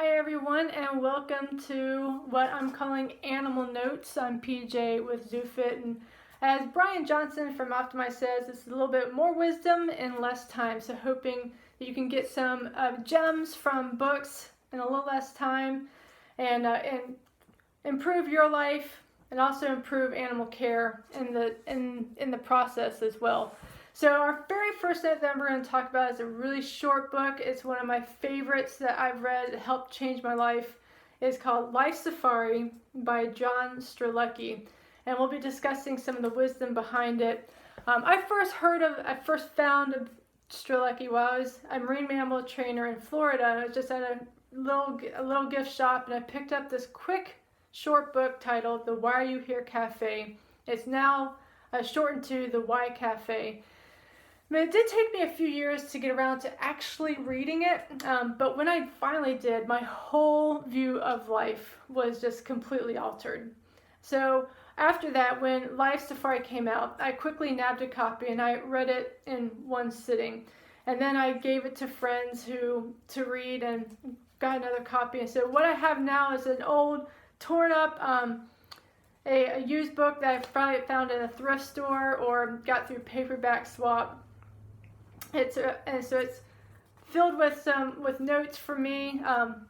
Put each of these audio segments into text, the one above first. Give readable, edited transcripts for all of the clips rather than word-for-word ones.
Hi everyone, and welcome to what I'm calling Animal Notes. I'm PJ with ZooFit, and as Brian Johnson from Optimize says, it's a little bit more wisdom in less time. So hoping that you can get some gems from books in a little less time, and improve your life, and also improve animal care in the process as well. So our very first note that we're going to talk about is a really short book. It's one of my favorites that I've read. It helped change my life. It's called Life Safari by John Strelecky, and we'll be discussing some of the wisdom behind it. I first found Strelecky while I was a marine mammal trainer in Florida, and I was just at a little gift shop, and I picked up this quick short book titled The Why Are You Here Cafe. It's now shortened to The Why Cafe. I mean, it did take me a few years to get around to actually reading it, but when I finally did, my whole view of life was just completely altered. So after that, when Life Safari came out, I quickly nabbed a copy and I read it in one sitting. And then I gave it to friends to read and got another copy. And so what I have now is an old, torn up, a used book that I probably found in a thrift store or got through paperback swap. It's filled with notes for me.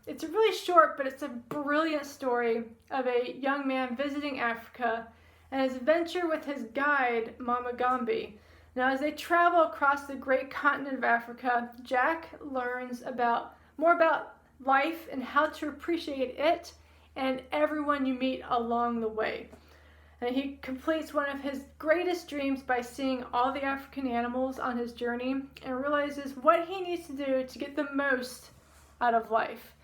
It's really short, but it's a brilliant story of a young man visiting Africa and his adventure with his guide, Mama Gambi. Now, as they travel across the great continent of Africa, Jack learns more about life and how to appreciate it and everyone you meet along the way. And he completes one of his greatest dreams by seeing all the African animals on his journey and realizes what he needs to do to get the most out of life.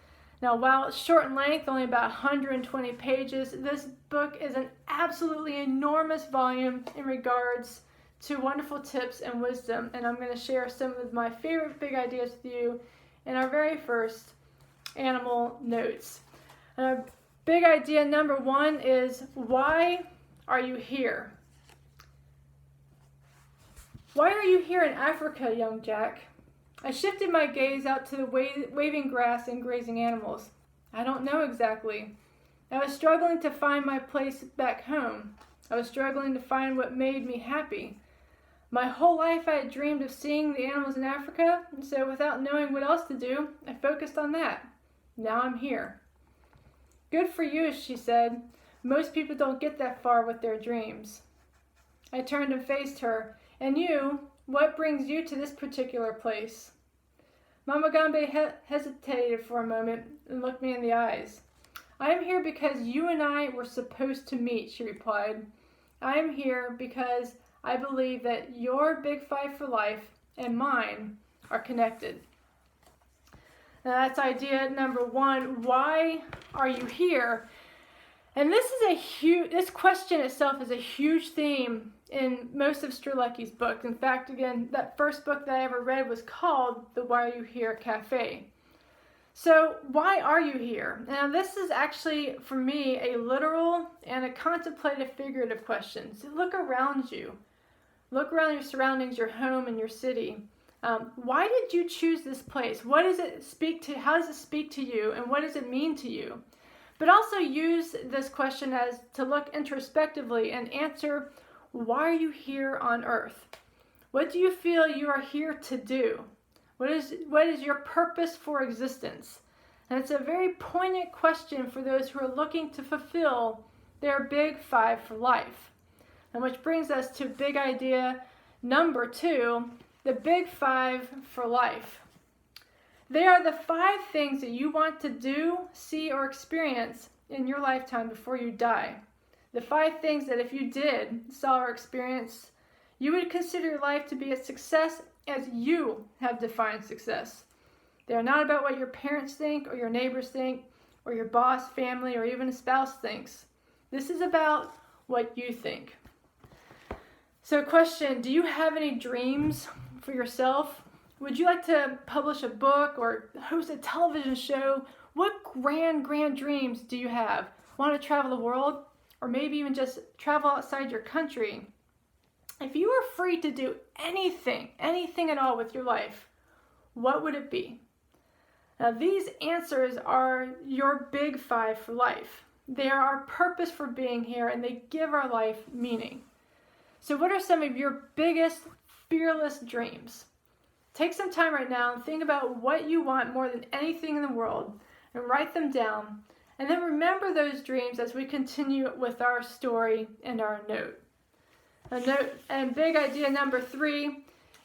Now, while it's short in length, only about 120 pages, this book is an absolutely enormous volume in regards to wonderful tips and wisdom. And I'm going to share some of my favorite big ideas with you in our very first Animal Notes. And our big idea number one is, why are you here? Why are you here in Africa, young Jack? I shifted my gaze out to the waving grass and grazing animals. I don't know exactly. I was struggling to find my place back home. I was struggling to find what made me happy. My whole life I had dreamed of seeing the animals in Africa, and so without knowing what else to do, I focused on that. Now I'm here. Good for you, she said. Most people don't get that far with their dreams. I turned and faced her. And you, what brings you to this particular place? Mama Gambi hesitated for a moment and looked me in the eyes. I am here because you and I were supposed to meet, she replied. I am here because I believe that your big five for life and mine are connected. Now that's idea number one. Why are you here? And this question itself is a huge theme in most of Strelecky's books. In fact, again, that first book that I ever read was called The Why Are You Here Cafe. So why are you here? Now this is actually, for me, a literal and a contemplative figurative question. So look around you. Look around your surroundings, your home, and your city. Why did you choose this place? What does it speak to? How does it speak to you? And what does it mean to you? But also use this question as to look introspectively and answer, why are you here on earth? What do you feel you are here to do? What is your purpose for existence? And it's a very poignant question for those who are looking to fulfill their big five for life. And which brings us to big idea number two, the big five for life. They are the 5 things that you want to do, see, or experience in your lifetime before you die. The 5 things that if you did, saw, or experience, you would consider your life to be a success as you have defined success. They are not about what your parents think, or your neighbors think, or your boss, family, or even a spouse thinks. This is about what you think. So question, do you have any dreams for yourself? Would you like to publish a book or host a television show? What grand dreams do you have? Want to travel the world? Or maybe even just travel outside your country? If you were free to do anything at all with your life, what would it be? Now, these answers are your big five for life. They are our purpose for being here, and they give our life meaning. So what are some of your biggest, fearless dreams? Take some time right now and think about what you want more than anything in the world, and write them down. And then remember those dreams as we continue with our story and our note. And big idea number 3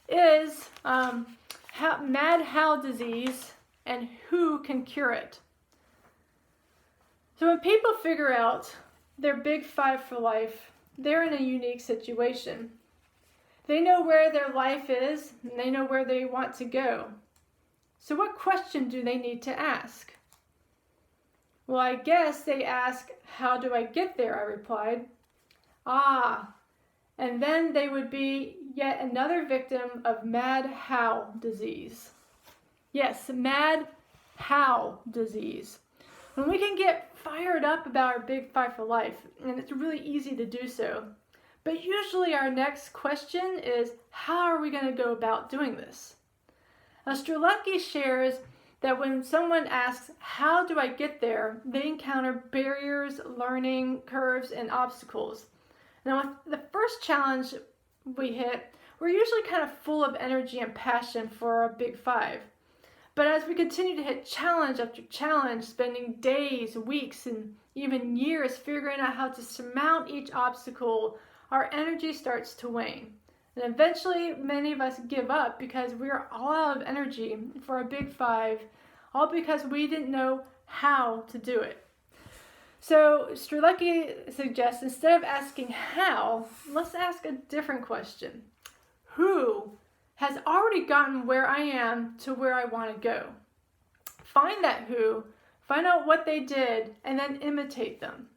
is Mad How disease and who can cure it. So when people figure out their big five for life, they're in a unique situation. They know where their life is, and they know where they want to go. So what question do they need to ask? Well, I guess they ask, how do I get there? I replied. And then they would be yet another victim of Mad How disease. Yes, Mad How disease. When we can get fired up about our big five for life, and it's really easy to do so. But usually our next question is, how are we going to go about doing this? Now, Strzelecki shares that when someone asks, how do I get there, they encounter barriers, learning curves, and obstacles. Now, with the first challenge we hit, we're usually kind of full of energy and passion for our big five. But as we continue to hit challenge after challenge, spending days, weeks, and even years figuring out how to surmount each obstacle, our energy starts to wane. And eventually, many of us give up because we are all out of energy for our big five, all because we didn't know how to do it. So Strzelecki suggests, instead of asking how, let's ask a different question. Who has already gotten where I am to where I want to go? Find that who, find out what they did, and then imitate them.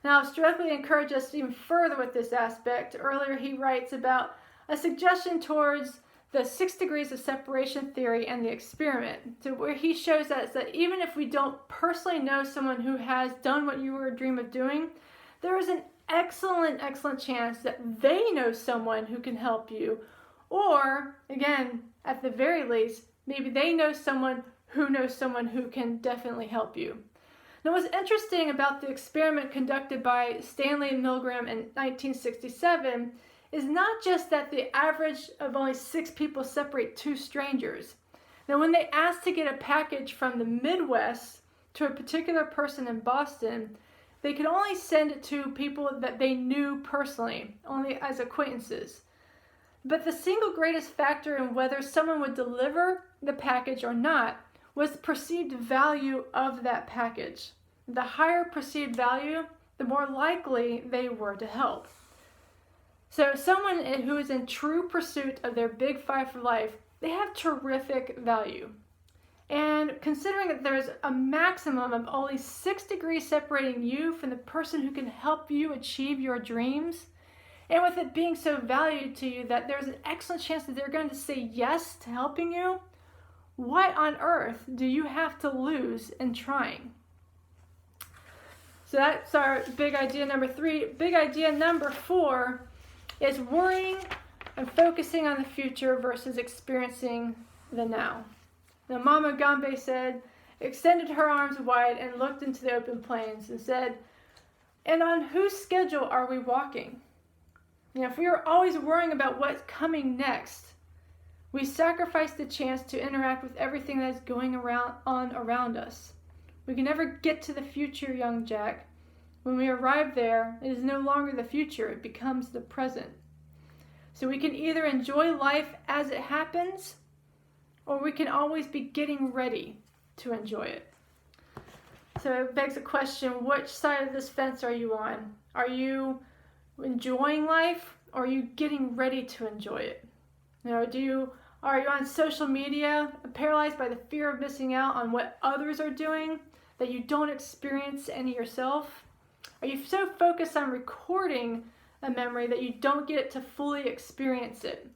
Now, Strzelecki encouraged us even further with this aspect. Earlier, he writes about a suggestion towards the 6 degrees of separation theory and the experiment, so where he shows us that even if we don't personally know someone who has done what you were dream of doing, there is an excellent chance that they know someone who can help you. Or, again, at the very least, maybe they know someone who can definitely help you. Now, what's interesting about the experiment conducted by Stanley Milgram in 1967 is not just that the average of only 6 people separate 2 strangers. Now, when they asked to get a package from the Midwest to a particular person in Boston, they could only send it to people that they knew personally, only as acquaintances. But the single greatest factor in whether someone would deliver the package or not was the perceived value of that package. The higher perceived value, the more likely they were to help. So someone who is in true pursuit of their big five for life, they have terrific value. And considering that there's a maximum of only 6 degrees separating you from the person who can help you achieve your dreams, and with it being so valued to you that there's an excellent chance that they're going to say yes to helping you, what on earth do you have to lose in trying? So that's our big idea number 3. Big idea number 4 is worrying and focusing on the future versus experiencing the now. Now, Mama Gambe said, extended her arms wide and looked into the open plains and said, and on whose schedule are we walking? You know, if we are always worrying about what's coming next, we sacrifice the chance to interact with everything that is going on around us. We can never get to the future, young Jack. When we arrive there, it is no longer the future, it becomes the present. So we can either enjoy life as it happens, or we can always be getting ready to enjoy it. So it begs the question, which side of this fence are you on? Are you enjoying life, or are you getting ready to enjoy it? You know, are you on social media, paralyzed by the fear of missing out on what others are doing, that you don't experience any yourself? Are you so focused on recording a memory that you don't get to fully experience it?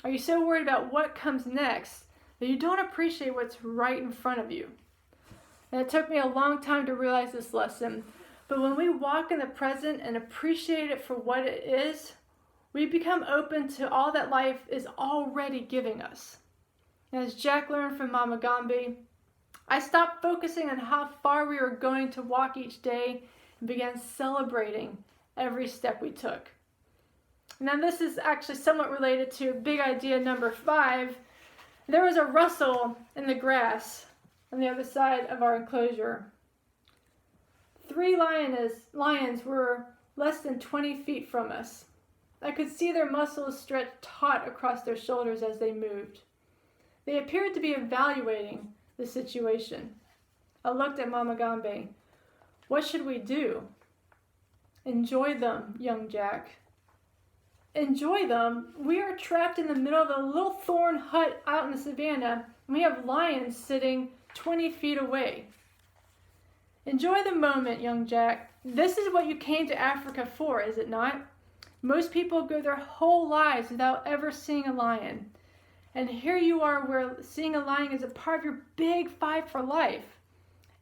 Are you so worried about what comes next that you don't appreciate what's right in front of you? And it took me a long time to realize this lesson, but when we walk in the present and appreciate it for what it is, we become open to all that life is already giving us. And as Jack learned from Mama Gambe, I stopped focusing on how far we were going to walk each day and began celebrating every step we took. Now this is actually somewhat related to big idea number 5. There was a rustle in the grass on the other side of our enclosure. 3 lions were less than 20 feet from us. I could see their muscles stretch taut across their shoulders as they moved. They appeared to be evaluating the situation. I looked at Mama Gambe. What should we do? Enjoy them, young Jack. Enjoy them? We are trapped in the middle of a little thorn hut out in the savannah, and we have lions sitting 20 feet away. Enjoy the moment, young Jack. This is what you came to Africa for, is it not? Most people go their whole lives without ever seeing a lion. And here you are where seeing a lion is a part of your big 5 for life.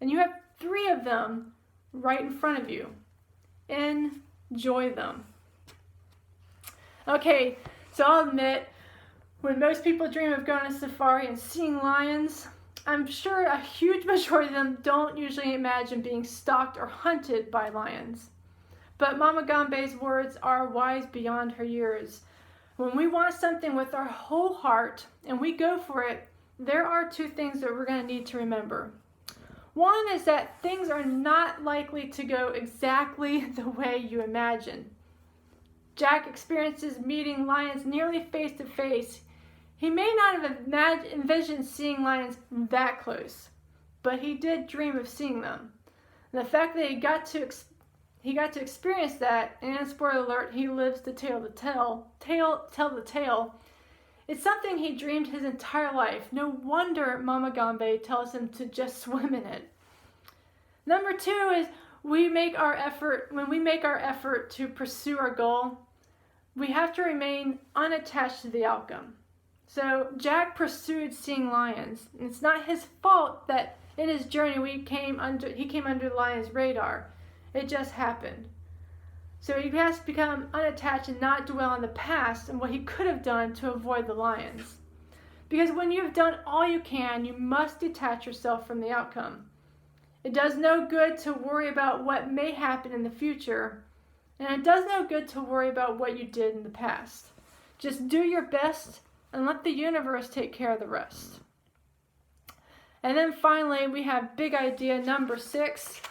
And you have 3 of them right in front of you. Enjoy them. Okay, so I'll admit, when most people dream of going on a safari and seeing lions, I'm sure a huge majority of them don't usually imagine being stalked or hunted by lions. But Mama Gambe's words are wise beyond her years. When we want something with our whole heart and we go for it, there are 2 things that we're going to need to remember. One is that things are not likely to go exactly the way you imagine. Jack experiences meeting lions nearly face to face. He may not have envisioned seeing lions that close, but he did dream of seeing them. And the fact that he got to experience that, and spoiler alert, he lives to tell the tale. It's something he dreamed his entire life. No wonder Mama Gambe tells him to just swim in it. Number 2 is when we make our effort to pursue our goal, we have to remain unattached to the outcome. So Jack pursued seeing lions, and it's not his fault that in his journey he came under the lion's radar. It just happened. So he has to become unattached and not dwell on the past and what he could have done to avoid the lions. Because when you've done all you can, you must detach yourself from the outcome. It does no good to worry about what may happen in the future, and it does no good to worry about what you did in the past. Just do your best and let the universe take care of the rest. And then finally, we have big idea number 6,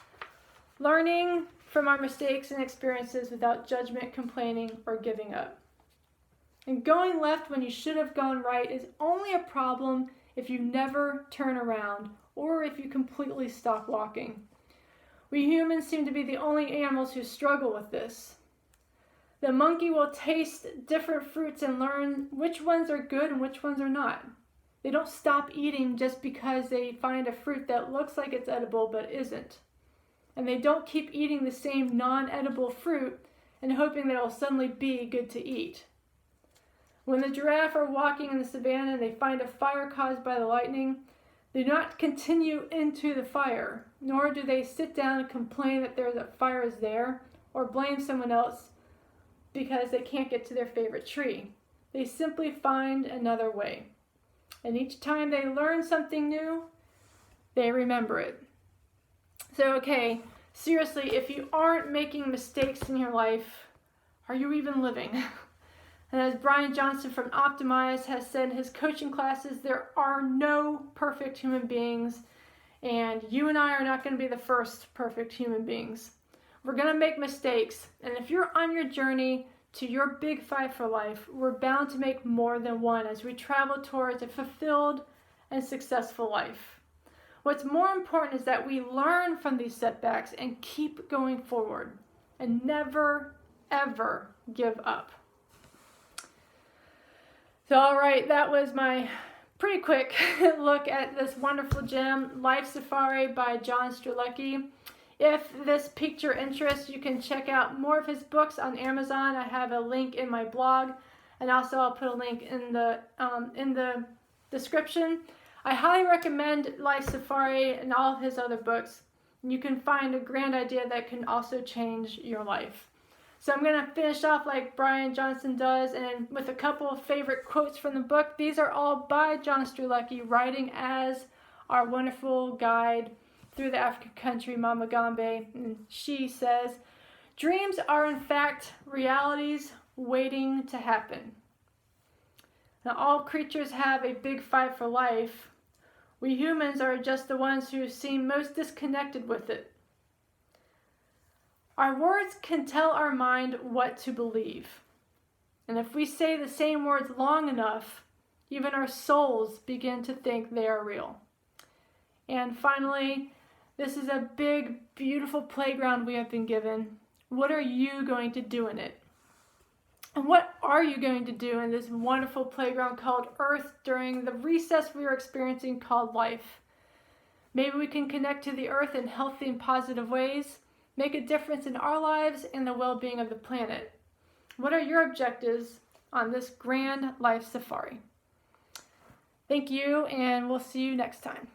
learning from our mistakes and experiences without judgment, complaining, or giving up. And going left when you should have gone right is only a problem if you never turn around or if you completely stop walking. We humans seem to be the only animals who struggle with this. The monkey will taste different fruits and learn which ones are good and which ones are not. They don't stop eating just because they find a fruit that looks like it's edible but isn't. And they don't keep eating the same non-edible fruit and hoping that it'll suddenly be good to eat. When the giraffe are walking in the savannah and they find a fire caused by the lightning, they do not continue into the fire, nor do they sit down and complain that a fire is there or blame someone else because they can't get to their favorite tree. They simply find another way. And each time they learn something new, they remember it. So, okay, seriously, if you aren't making mistakes in your life, are you even living? And as Brian Johnson from Optimize has said in his coaching classes, there are no perfect human beings, and you and I are not going to be the first perfect human beings. We're going to make mistakes, and if you're on your journey to your big 5 for life, we're bound to make more than one as we travel towards a fulfilled and successful life. What's more important is that we learn from these setbacks and keep going forward and never, ever give up. So, all right, that was my pretty quick look at this wonderful gem, Life Safari by John Strzelecki. If this piqued your interest, you can check out more of his books on Amazon. I have a link in my blog, and also I'll put a link in the description. I highly recommend Life Safari and all of his other books. You can find a grand idea that can also change your life. So I'm going to finish off like Brian Johnson does, and with a couple of favorite quotes from the book. These are all by John Strzelecki, writing as our wonderful guide through the African country, Mama Gambe. And she says, dreams are in fact realities waiting to happen. Now, all creatures have a big fight for life. We humans are just the ones who seem most disconnected with it. Our words can tell our mind what to believe. And if we say the same words long enough, even our souls begin to think they are real. And finally, this is a big, beautiful playground we have been given. What are you going to do in it? And what are you going to do in this wonderful playground called Earth during the recess we are experiencing called life? Maybe we can connect to the Earth in healthy and positive ways, make a difference in our lives and the well-being of the planet. What are your objectives on this grand life safari? Thank you, and we'll see you next time.